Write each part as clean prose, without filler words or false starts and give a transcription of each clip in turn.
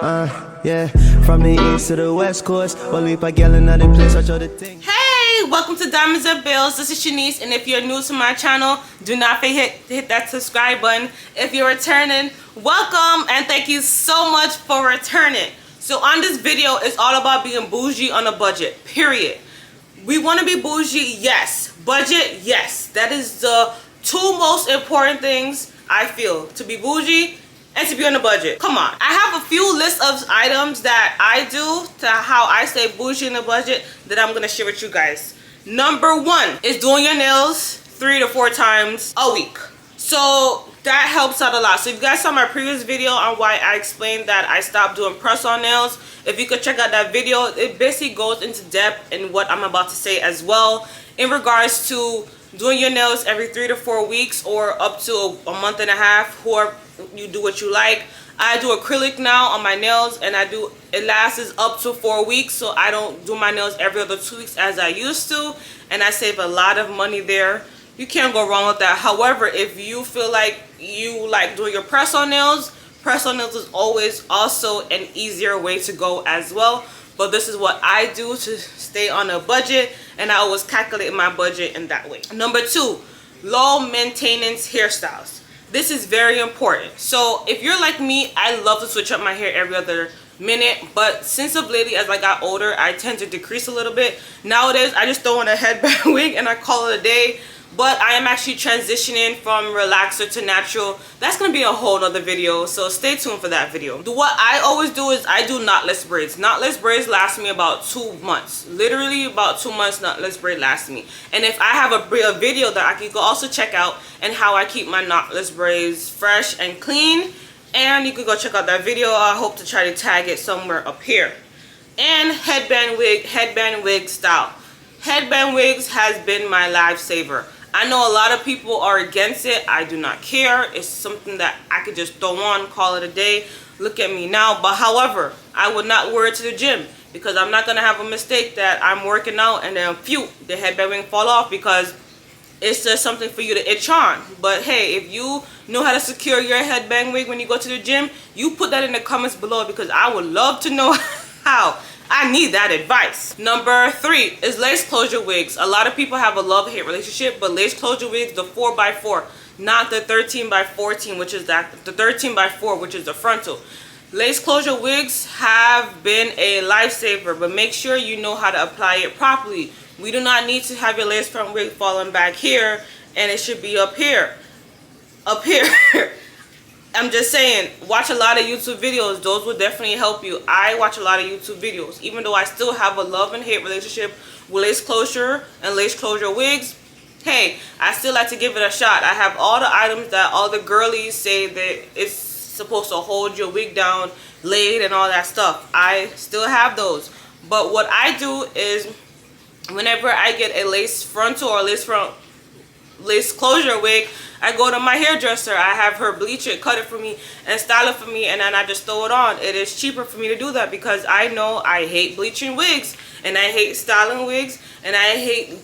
Yeah, from the east to the west coast, only if I get another place, I show the thing. Hey, welcome to Diamonds and Bills. This is Shanice, and if you're new to my channel, do not forget to hit that subscribe button. If you're returning, welcome, and thank you so much for returning. So on this video, it's all about being bougie on a budget, period. We want to be bougie, yes. Budget, yes. That is the two most important things I feel, to be bougie and to be on a budget. Come on. I have a few lists of items that I do to how I stay bougie in the budget that I'm going to share with you guys. Number one is doing your nails 3 to 4 times a week. So that helps out a lot. So if you guys saw my previous video on why I explained that I stopped doing press-on nails, if you could check out that video, it basically goes into depth in what I'm about to say as well in regards to doing your nails every 3 to 4 weeks or up to a month and a half, or you do what you like. I do acrylic now on my nails, and it lasts up to 4 weeks, so I don't do my nails every other 2 weeks as I used to, and I save a lot of money there. You can't go wrong with that. However, if you feel like you like doing your press-on nails is always also an easier way to go as well. But this is what I do to stay on a budget, and I always calculate my budget in that way. Number 2, low maintenance hairstyles. This is very important. So if you're like me, I love to switch up my hair every other minute, but since of lately, as I got older, I tend to decrease a little bit. Nowadays, I just throw in a headband wig and I call it a day. But I am actually transitioning from relaxer to natural. That's going to be a whole nother video, so stay tuned for that video. What I always do is I do knotless braids. Knotless braids last me about 2 months. Literally about 2 months knotless braid lasts me. And if I have a video that I can go also check out and how I keep my knotless braids fresh and clean, and you can go check out that video. I hope to try to tag it somewhere up here. And headband wig style. Headband wigs has been my lifesaver. I know a lot of people are against it. I do not care. It's something that I could just throw on, call it a day. Look at me now. But however, I would not wear it to the gym because I'm not going to have a mistake that I'm working out and then phew, the headband wing fall off, because it's just something for you to itch on. But hey, if you know how to secure your headband wig when you go to the gym, you put that in the comments below, because I would love to know how. I need that advice. Number 3 is lace closure wigs. A lot of people have a love-hate relationship, but lace closure wigs, the 4x4, not the 13x14, which is the 13x4, which is the frontal. Lace closure wigs have been a lifesaver, but make sure you know how to apply it properly. We do not need to have your lace front wig falling back here, and it should be up here. Up here. I'm just saying, watch a lot of YouTube videos. Those will definitely help you. I watch a lot of YouTube videos. Even though I still have a love and hate relationship with lace closure and lace closure wigs, hey, I still like to give it a shot. I have all the items that all the girlies say that it's supposed to hold your wig down, laid and all that stuff. I still have those. But what I do is, whenever I get a lace frontal or lace closure wig, I go to my hairdresser. I have her bleach it, cut it for me, and style it for me, and then I just throw it on. It is cheaper for me to do that because I know I hate bleaching wigs, and I hate styling wigs, and I hate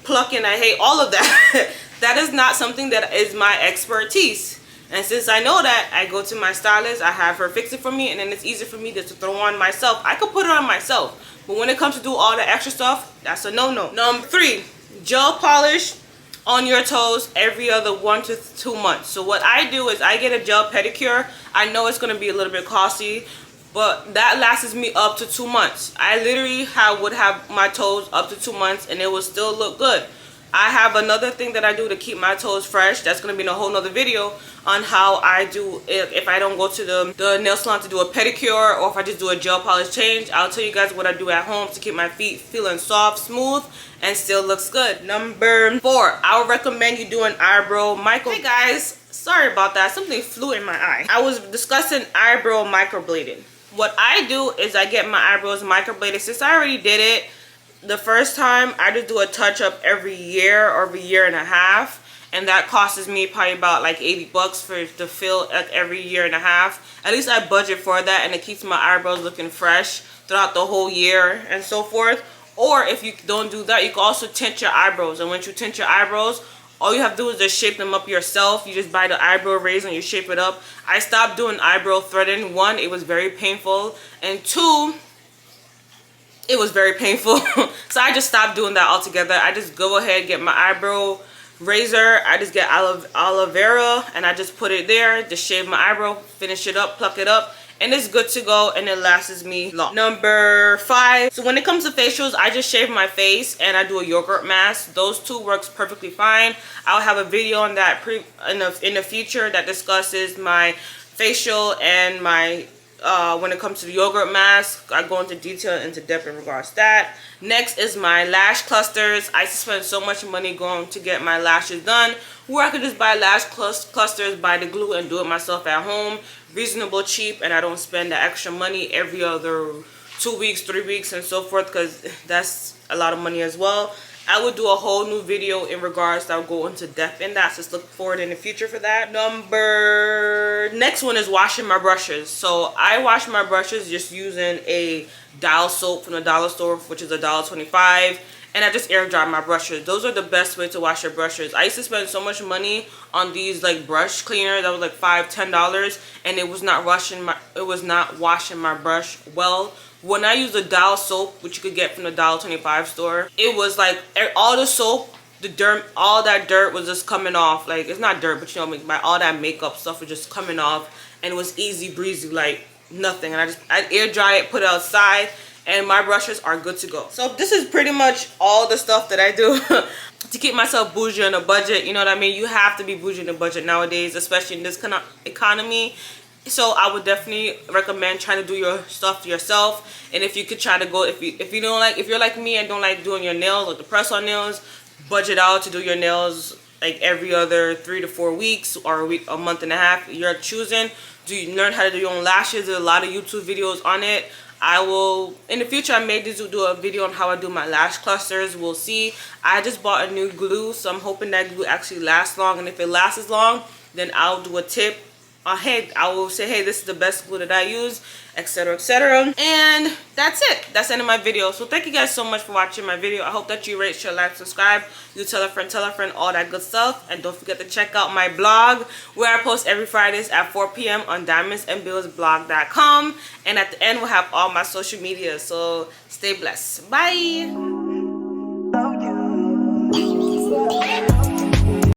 plucking. I hate all of that. That is not something that is my expertise. And since I know that, I go to my stylist. I have her fix it for me, and then it's easier for me just to throw on myself. I could put it on myself, but when it comes to do all the extra stuff, that's a no-no. Number 3, gel polish on your toes every other 1 to 2 months. So what I do is I get a gel pedicure. I know it's going to be a little bit costly, but that lasts me up to 2 months. I literally would have my toes up to 2 months and it will still look good. I have another thing that I do to keep my toes fresh. That's going to be in a whole nother video on how I do it. If I don't go to the nail salon to do a pedicure, or if I just do a gel polish change, I'll tell you guys what I do at home to keep my feet feeling soft, smooth, and still looks good. Number 4, I would recommend you do an eyebrow micro. Hey guys, sorry about that. Something flew in my eye. I was discussing eyebrow microblading. What I do is I get my eyebrows microbladed. Since I already did it the first time, I just do a touch-up every year or every year and a half, and that costs me probably about like 80 bucks for to fill like every year and a half. At least I budget for that, and it keeps my eyebrows looking fresh throughout the whole year and so forth. Or if you don't do that, you can also tint your eyebrows, and once you tint your eyebrows, all you have to do is just shape them up yourself. You just buy the eyebrow razor and you shape it up. I stopped doing eyebrow threading. One, it was very painful, and two, it was very painful. So I just stopped doing that altogether. I just go ahead, get my eyebrow razor. I just get aloe vera and I just put it there, just shave my eyebrow, finish it up, pluck it up, and it's good to go, and it lasts me long. Number 5, so when it comes to facials, I just shave my face and I do a yogurt mask. Those two works perfectly fine. I'll have a video on that in the future that discusses my facial and my when it comes to the yogurt mask. I go into depth in regards to that. Next is my lash clusters. I spend so much money going to get my lashes done, where I could just buy lash clusters, buy the glue, and do it myself at home. Reasonable, cheap, and I don't spend the extra money every other 2 weeks, 3 weeks, and so forth, because that's a lot of money as well. I would do a whole new video in regards to, I'll go into depth in that, so just look forward in the future for that. Next one is washing my brushes. So I wash my brushes just using a dial soap from the dollar store, which is $1.25, and I just air dry my brushes. Those are the best way to wash your brushes. I used to spend so much money on these like brush cleaners that was like $5–10, and it was not washing my brush well. When I use the dial soap, which you could get from the $1.25 store, it was like all the soap, the dirt, all that dirt was just coming off. Like, it's not dirt, but you know, all that makeup stuff was just coming off, and it was easy breezy, like nothing. And I air dry it, put it outside, and my brushes are good to go. So this is pretty much all the stuff that I do to keep myself bougie on a budget. You know what I mean? You have to be bougie on a budget nowadays, especially in this kind of economy. So I would definitely recommend trying to do your stuff yourself. And if you could try to go, if you're like me and don't like doing your nails or the press on nails, budget out to do your nails like every other 3 to 4 weeks or a month and a half. You're choosing. Do you learn how to do your own lashes? There's a lot of YouTube videos on it. I will, in the future, I may do a video on how I do my lash clusters. We'll see. I just bought a new glue, so I'm hoping that glue actually lasts long. And if it lasts long, then I'll do a tip. Hey, I will say, hey, this is the best glue that I use, etc., etc. And that's it. That's the end of my video. So thank you guys so much for watching my video. I hope that you rate, share, like, subscribe. You tell a friend, all that good stuff. And don't forget to check out my blog, where I post every Fridays at 4 p.m. on diamondsandbillsblog.com. And at the end, we'll have all my social media. So stay blessed. Bye.